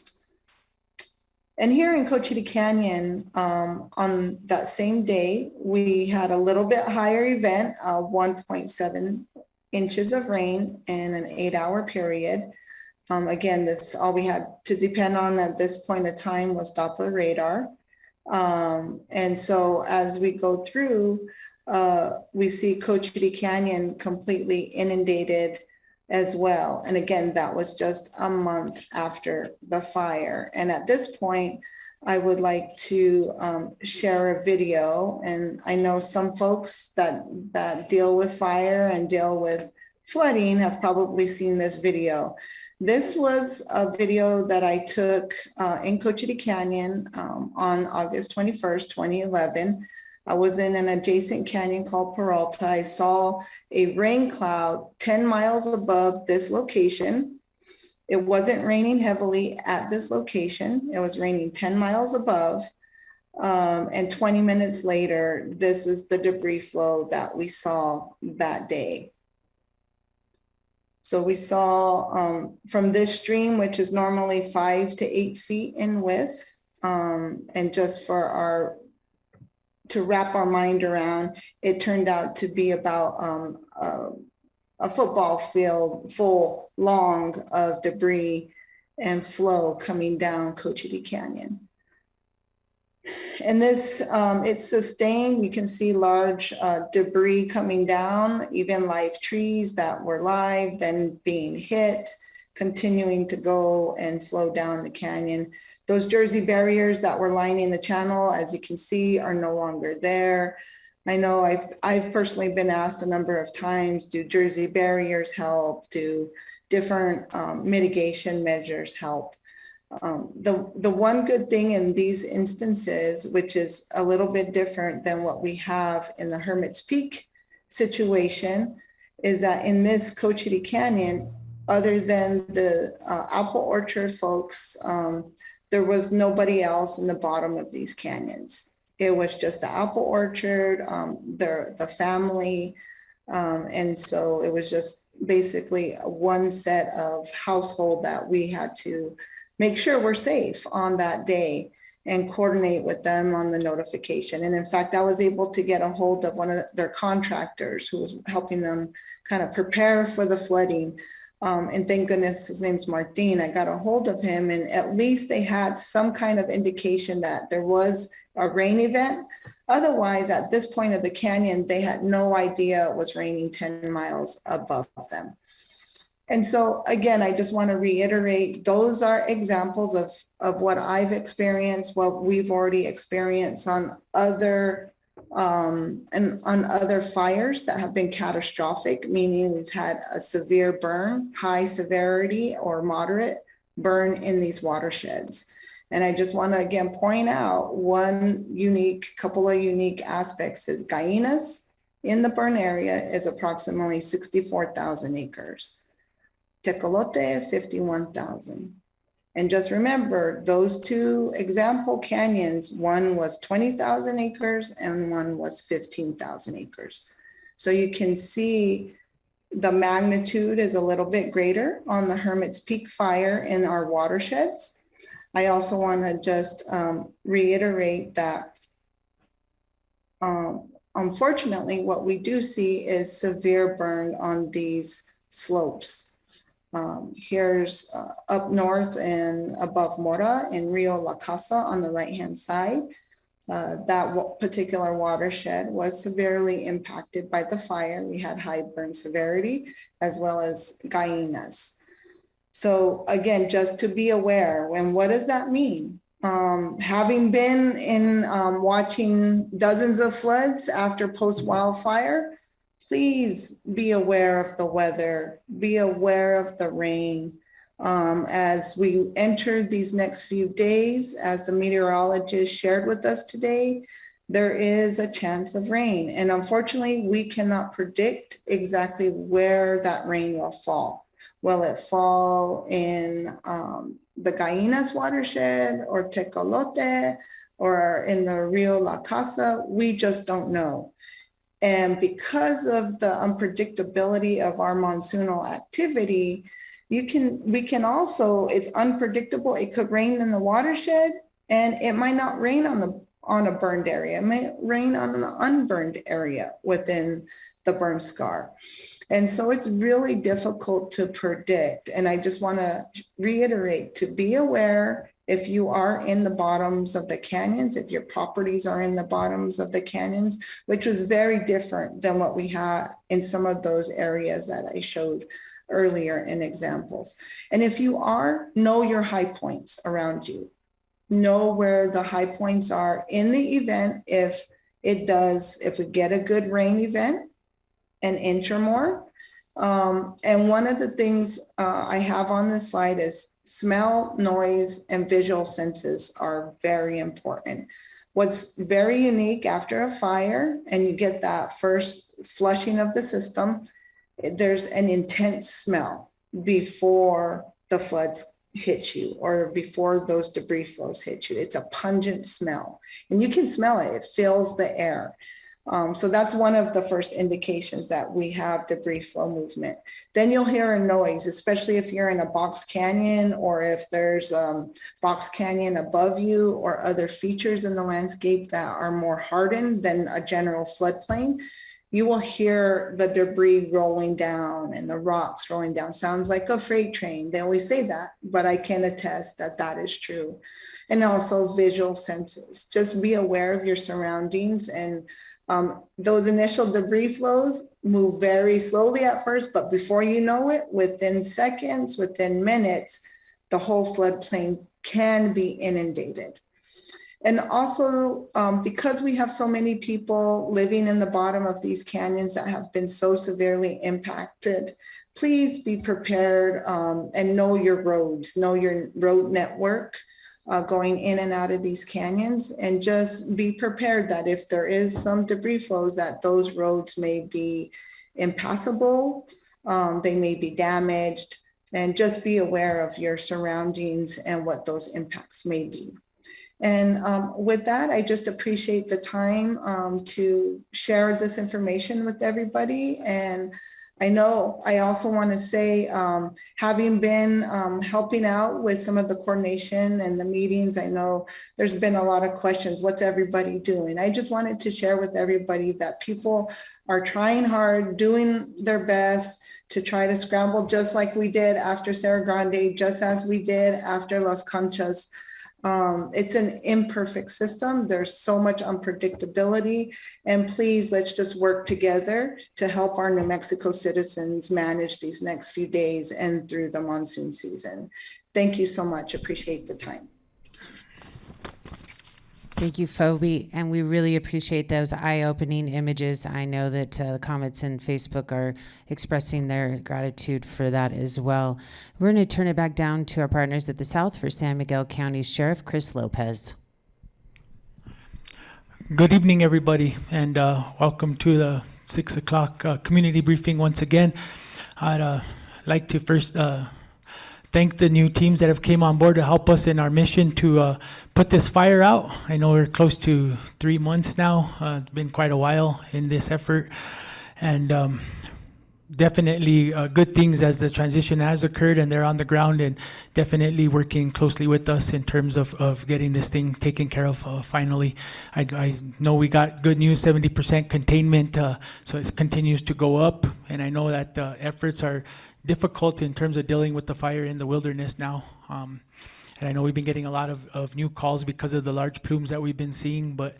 And here in Cochiti Canyon, on that same day, we had a little bit higher event of 1.7 inches of rain in an 8-hour period. Again, this all we had to depend on at this point of time was Doppler radar. And so as we go through, we see Cochiti Canyon completely inundated as well. And again, that was just a month after the fire. And at this point, I would like to share a video. And I know some folks that deal with fire and deal with flooding have probably seen this video. This was a video that I took in Cochiti Canyon on August 21st, 2011. I was in an adjacent canyon called Peralta. I saw a rain cloud 10 miles above this location. It wasn't raining heavily at this location. It was raining 10 miles above. And 20 minutes later, this is the debris flow that we saw that day. So we saw from this stream, which is normally 5 to 8 feet in width, and just for to wrap our mind around, it turned out to be about a football field full long of debris and flow coming down Cochiti Canyon. And this, it's sustained. You can see large debris coming down, even live trees that were live, then being hit, continuing to go and flow down the canyon. Those Jersey barriers that were lining the channel, as you can see, are no longer there. I know I've personally been asked a number of times, do Jersey barriers help? Do different mitigation measures help? The one good thing in these instances, which is a little bit different than what we have in the Hermits Peak situation, is that in this Cochiti Canyon, other than the apple orchard folks, there was nobody else in the bottom of these canyons. It was just the apple orchard, the family, and so it was just basically one set of household that we had to make sure we're safe on that day and coordinate with them on the notification. And in fact, I was able to get a hold of one of their contractors who was helping them kind of prepare for the flooding. And thank goodness his name's Martin. I got a hold of him, and at least they had some kind of indication that there was a rain event. Otherwise, at this point of the canyon, they had no idea it was raining 10 miles above them. And so again, I just want to reiterate, those are examples of what I've experienced, what we've already experienced on other fires that have been catastrophic, meaning we've had a severe burn, high severity or moderate burn in these watersheds. And I just want to again point out couple of unique aspects is Gallinas in the burn area is approximately 64,000 acres. Tecolote, 51,000. And just remember, those two example canyons, one was 20,000 acres and one was 15,000 acres. So you can see the magnitude is a little bit greater on the Hermits Peak fire in our watersheds. I also want to just reiterate that unfortunately, what we do see is severe burn on these slopes. Here's up north and above Mora in Rio La Casa on the right-hand side. That particular watershed was severely impacted by the fire. We had high burn severity as well as gallinas. So again, just to be aware, what does that mean? Having been in watching dozens of floods after post-wildfire, please be aware of the weather, be aware of the rain. As we enter these next few days, as the meteorologist shared with us today, there is a chance of rain. And unfortunately, we cannot predict exactly where that rain will fall. Will it fall in the Gallinas watershed or Tecolote or in the Rio La Casa? We just don't know. And because of the unpredictability of our monsoonal activity, we can also, it's unpredictable. It could rain in the watershed and it might not rain on a burned area. It may rain on an unburned area within the burn scar. And so it's really difficult to predict. And I just want to reiterate to be aware if you are in the bottoms of the canyons, if your properties are in the bottoms of the canyons, which was very different than what we had in some of those areas that I showed earlier in examples. And if you are, know your high points around you. Know where the high points are in the event if we get a good rain event, an inch or more. And one of the things I have on this slide is smell, noise, and visual senses are very important. What's very unique after a fire, and you get that first flushing of the system, there's an intense smell before the floods hit you or before those debris flows hit you. It's a pungent smell, and you can smell it. It fills the air. So that's one of the first indications that we have debris flow movement. Then you'll hear a noise, especially if you're in a box canyon or if there's box canyon above you or other features in the landscape that are more hardened than a general floodplain. You will hear the debris rolling down and the rocks rolling down. Sounds like a freight train. They always say that, but I can attest that that is true. And also visual senses. Just be aware of your surroundings, and those initial debris flows move very slowly at first, but before you know it, within seconds, within minutes, the whole floodplain can be inundated. And also, because we have so many people living in the bottom of these canyons that have been so severely impacted, please be prepared and know your roads, know your road network going in and out of these canyons, and just be prepared that if there is some debris flows, that those roads may be impassable, they may be damaged, and just be aware of your surroundings and what those impacts may be. And with that, I just appreciate the time to share this information with everybody. And I know I also want to say, having been helping out with some of the coordination and the meetings, I know there's been a lot of questions. What's everybody doing? I just wanted to share with everybody that people are trying hard, doing their best to try to scramble, just like we did after Cerro Grande, just as we did after Las Conchas. It's an imperfect system. There's so much unpredictability, and please, let's just work together to help our New Mexico citizens manage these next few days and through the monsoon season. Thank you so much. Appreciate the time. Thank you, Phoebe, and we really appreciate those eye-opening images. I know that the comments in Facebook are expressing their gratitude for that as well. We're going to turn it back down to our partners at the South for San Miguel County Sheriff Chris Lopez. Good evening, everybody, and welcome to the 6 o'clock community briefing once again. I'd like to first thank the new teams that have came on board to help us in our mission to put this fire out. I know we're close to 3 months now. It's been quite a while in this effort, and definitely good things as the transition has occurred and they're on the ground and definitely working closely with us in terms of getting this thing taken care of finally. I know we got good news, 70% containment, so it continues to go up, and I know that efforts are difficult in terms of dealing with the fire in the wilderness now. And I know we've been getting a lot of new calls because of the large plumes that we've been seeing, but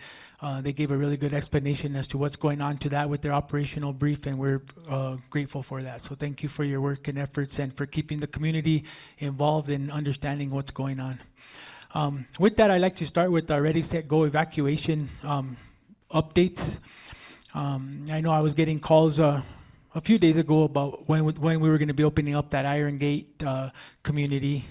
they gave a really good explanation as to what's going on to that with their operational brief, and we're grateful for that. So thank you for your work and efforts and for keeping the community involved in understanding what's going on. With that, I'd like to start with our Ready, Set, Go evacuation updates. I know I was getting calls a few days ago about when we were going to be opening up that Iron Gate community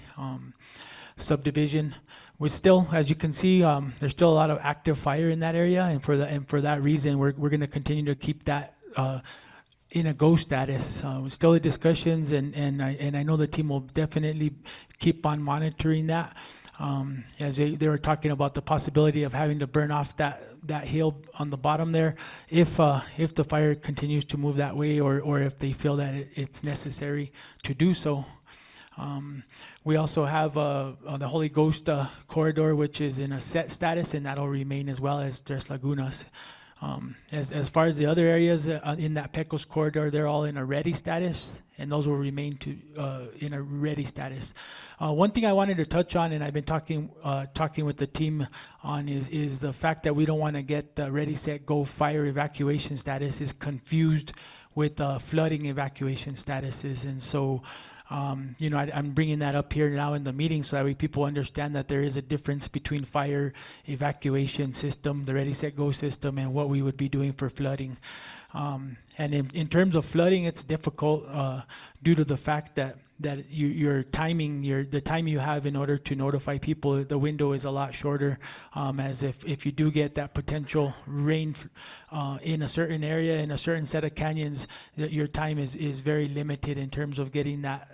subdivision. We're still, as you can see, there's still a lot of active fire in that area, and for that reason, we're going to continue to keep that in a go status. We're still in discussions, and I know the team will definitely keep on monitoring that. As they were talking about the possibility of having to burn off that hill on the bottom there, if the fire continues to move that way, or if they feel that it's necessary to do so. We also have the Holy Ghost corridor, which is in a set status, and that'll remain as well as Tres Lagunas. As far as the other areas in that Pecos corridor, they're all in a ready status, and those will remain in a ready status. One thing I wanted to touch on, and I've been talking with the team on, is the fact that we don't want to get the Ready, Set, Go fire evacuation status is confused with flooding evacuation statuses, and so. I'm bringing that up here now in the meeting so that way people understand that there is a difference between fire evacuation system, the Ready, Set, Go system, and what we would be doing for flooding. And in terms of flooding, it's difficult due to the fact that your timing, the time you have in order to notify people, the window is a lot shorter. As if you do get that potential rain in a certain area, in a certain set of canyons, that your time is very limited in terms of getting that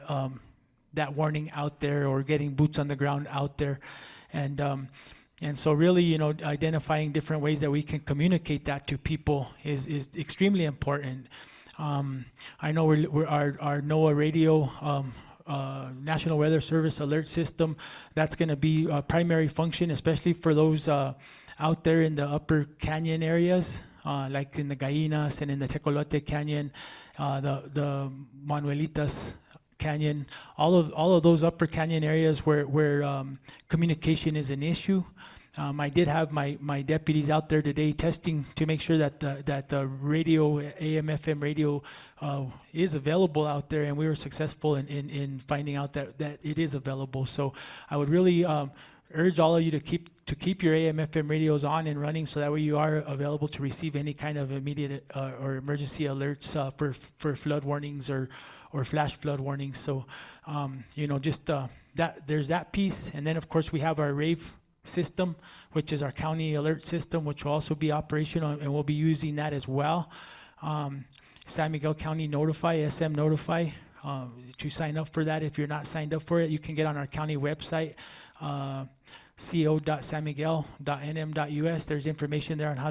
warning out there or getting boots on the ground out there. And so really, identifying different ways that we can communicate that to people is extremely important. I know our NOAA radio, National Weather Service alert system, that's going to be a primary function, especially for those out there in the upper canyon areas, like in the Gallinas and in the Tecolote Canyon, the Manuelitas Canyon, all of those upper canyon areas where communication is an issue. I did have my deputies out there today testing to make sure that the radio, AM/FM radio, is available out there, and we were successful in finding out that it is available. So I would really urge all of you to keep your AM/FM radios on and running, so that way you are available to receive any kind of immediate or emergency alerts for flood warnings or flash flood warnings. So there's that piece, and then of course we have our RAVE system, which is our county alert system, which will also be operational, and we'll be using that as well. San Miguel County Notify, SM Notify, to sign up for that. If you're not signed up for it, you can get on our county website, co.sanmiguel.nm.us. There's information there on how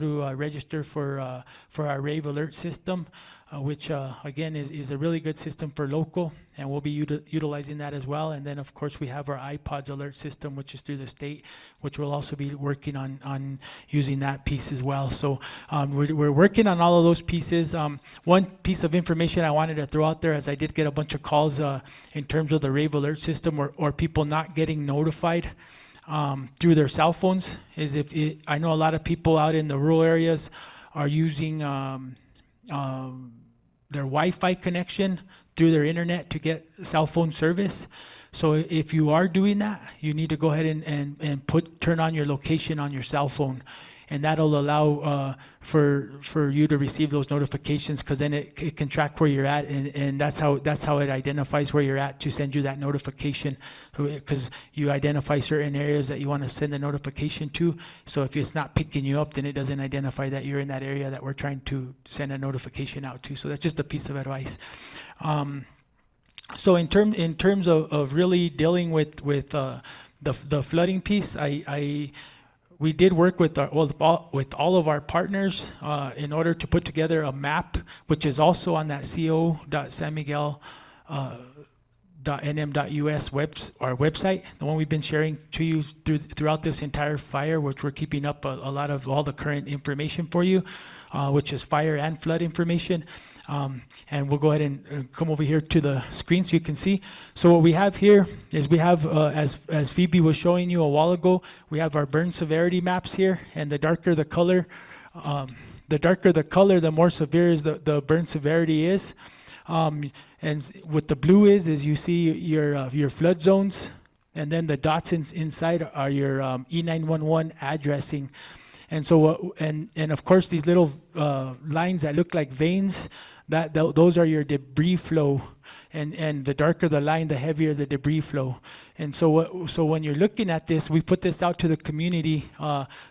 to register for our RAVE alert system, which again is a really good system for local, and we'll be utilizing that as well. And then of course we have our iPods alert system, which is through the state, which we'll also be working on using that piece as well. So we're working on all of those pieces. One piece of information I wanted to throw out there, as I did get a bunch of calls in terms of the RAVE alert system or people not getting notified through their cell phones, is I know a lot of people out in the rural areas are using their Wi-Fi connection through their internet to get cell phone service. So if you are doing that, you need to go ahead and turn on your location on your cell phone, and that'll allow for you to receive those notifications, because then it can track where you're at, and that's how it identifies where you're at to send you that notification, because you identify certain areas that you want to send the notification to. So if it's not picking you up, then it doesn't identify that you're in that area that we're trying to send a notification out to. So that's just a piece of advice. So in terms of really dealing with the flooding piece, we did work with all of our partners in order to put together a map, which is also on that co.sanmiguel.nm.us our website, the one we've been sharing to you throughout this entire fire, which we're keeping up a lot of all the current information for you, which is fire and flood information. And we'll go ahead and come over here to the screen so you can see. So what we have here is we have, as Phoebe was showing you a while ago, we have our burn severity maps here, and the darker the color, the more severe is the burn severity is. And what the blue is you see your flood zones, And then the dots inside are your E911 addressing. And so, and of course, these little lines that look like veins, those are your debris flow. And the darker the line, the heavier the debris flow. And so when you're looking at this, we put this out to the community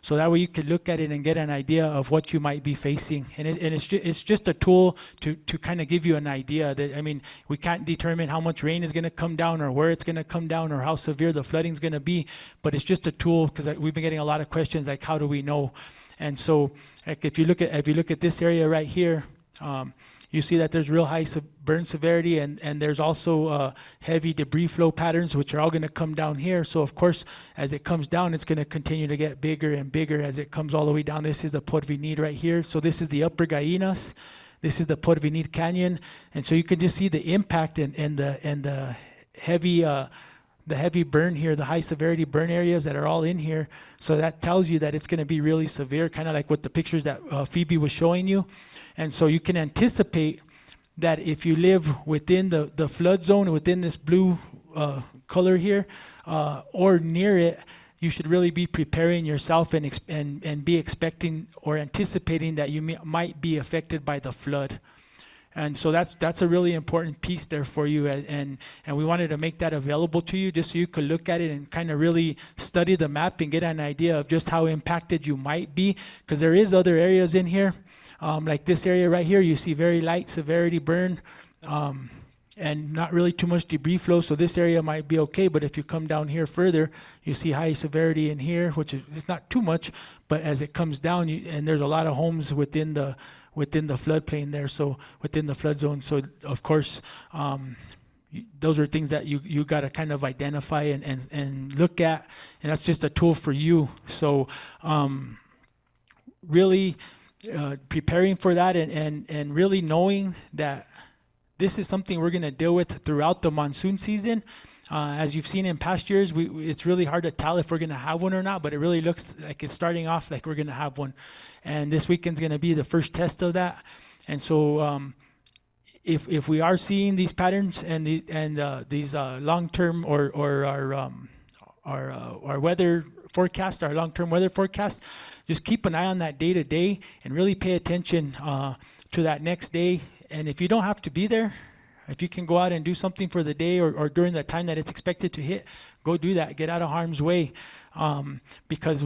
so that way you can look at it and get an idea of what you might be facing. And it's just a tool to kind of give you an idea. That, I mean, we can't determine how much rain is going to come down or where it's going to come down or how severe the flooding is going to be, but it's just a tool because we've been getting a lot of questions like, how do we know? And so like if you look at this area right here, you see that there's real high burn severity, and there's also heavy debris flow patterns, which are all going to come down here. So of course, as it comes down, it's going to continue to get bigger and bigger as it comes all the way down. This is the Porvenir right here. So this is the Upper Gallinas. This is the Porvenir Canyon, and so you can just see the impact and the heavy burn here, the high severity burn areas that are all in here. So that tells you that it's going to be really severe, kind of like what the pictures that Phoebe was showing you. And so you can anticipate that if you live within the flood zone, within this blue color here, or near it, you should really be preparing yourself and be expecting or anticipating that you might be affected by the flood. And so that's a really important piece there for you, and we wanted to make that available to you just so you could look at it and kind of really study the map and get an idea of just how impacted you might be, because there is other areas in here, like this area right here. You see very light severity burn, and not really too much debris flow, so this area might be okay. But if you come down here further, you see high severity in here, which is it's not too much, but as it comes down, and there's a lot of homes within the floodplain there, so within the flood zone. So of course, those are things that you got to kind of identify and look at, and that's just a tool for you. So really preparing for that and really knowing that this is something we're going to deal with throughout the monsoon season. As you've seen in past years, it's really hard to tell if we're going to have one or not, but it really looks like it's starting off like we're going to have one. And this weekend's going to be the first test of that. And so if we are seeing these patterns and these long-term or our weather forecast, our long-term weather forecast, just keep an eye on that day to day and really pay attention to that next day. And if you don't have to be there, if you can go out and do something for the day or during the time that it's expected to hit, go do that. Get out of harm's way. Because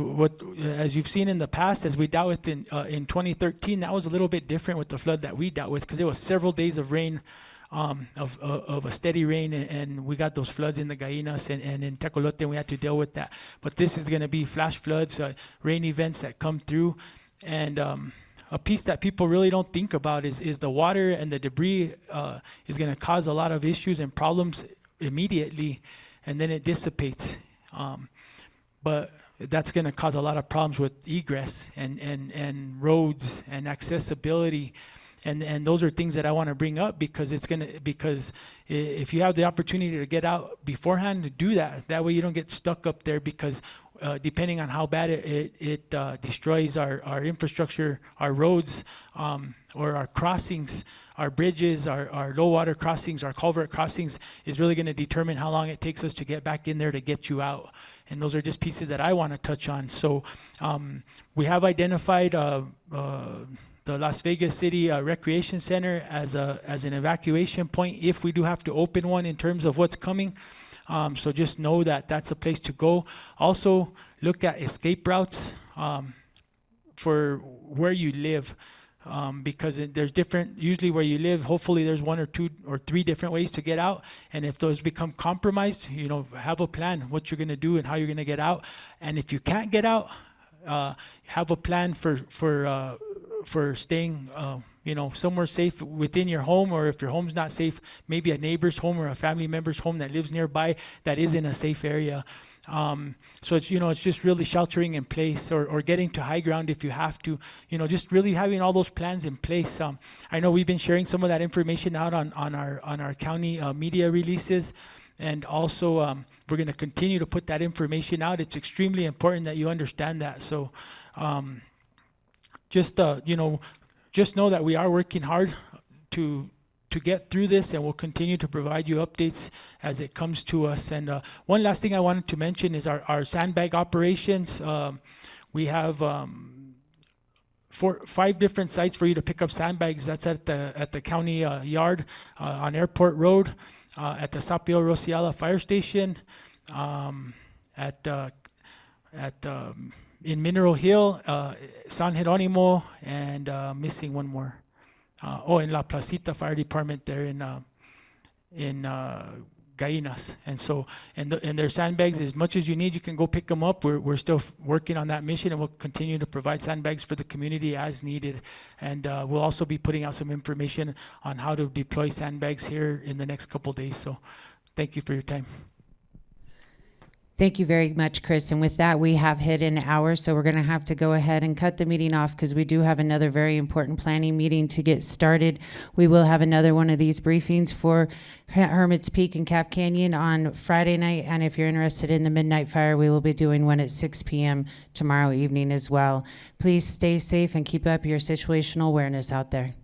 as you've seen in the past, as we dealt with in 2013, that was a little bit different with the flood that we dealt with, because it was several days of rain, of a steady rain, and we got those floods in the Gallinas and in Tecolote, and we had to deal with that. But this is going to be flash floods, rain events that come through, and a piece that people really don't think about is the water and the debris is going to cause a lot of issues and problems immediately, and then it dissipates. But that's going to cause a lot of problems with egress and roads and accessibility. And those are things that I want to bring up because if you have the opportunity to get out beforehand, to do that. That way you don't get stuck up there, because depending on how bad it destroys our infrastructure, our roads, or our crossings, our bridges, our low water crossings, our culvert crossings, is really going to determine how long it takes us to get back in there to get you out. And those are just pieces that I want to touch on. So we have identified the Las Vegas City Recreation Center as an evacuation point if we do have to open one in terms of what's coming. So just know that that's a place to go. Also, look at escape routes for where you live, because there's different, usually where you live, hopefully there's 1 or 2 or 3 different ways to get out. And if those become compromised, have a plan what you're going to do and how you're going to get out. And if you can't get out, have a plan for staying somewhere safe within your home, or if your home's not safe, maybe a neighbor's home or a family member's home that lives nearby that is in a safe area. So it's just really sheltering in place, or getting to high ground if you have to, just really having all those plans in place. I know we've been sharing some of that information out on our county media releases, and also we're going to continue to put that information out. It's extremely important that you understand that. So just know that we are working hard to to get through this, and we'll continue to provide you updates as it comes to us. And one last thing I wanted to mention is our sandbag operations. We have 5 different sites for you to pick up sandbags. That's at the county yard, on Airport Road, at the Sapio Rosiala Fire Station, in Mineral Hill, San Jeronimo, and missing one more. In La Placita Fire Department there in Gainas. And so, and their sandbags, as much as you need, you can go pick them up. We're still working on that mission, and we'll continue to provide sandbags for the community as needed. And we'll also be putting out some information on how to deploy sandbags here in the next couple days. So thank you for your time. Thank you very much, Chris. And with that, we have hit an hour, so we're going to have to go ahead and cut the meeting off because we do have another very important planning meeting to get started. We will have another one of these briefings for Hermits Peak and Calf Canyon on Friday night. And if you're interested in the Midnight Fire, we will be doing one at 6 p.m. tomorrow evening as well. Please stay safe and keep up your situational awareness out there.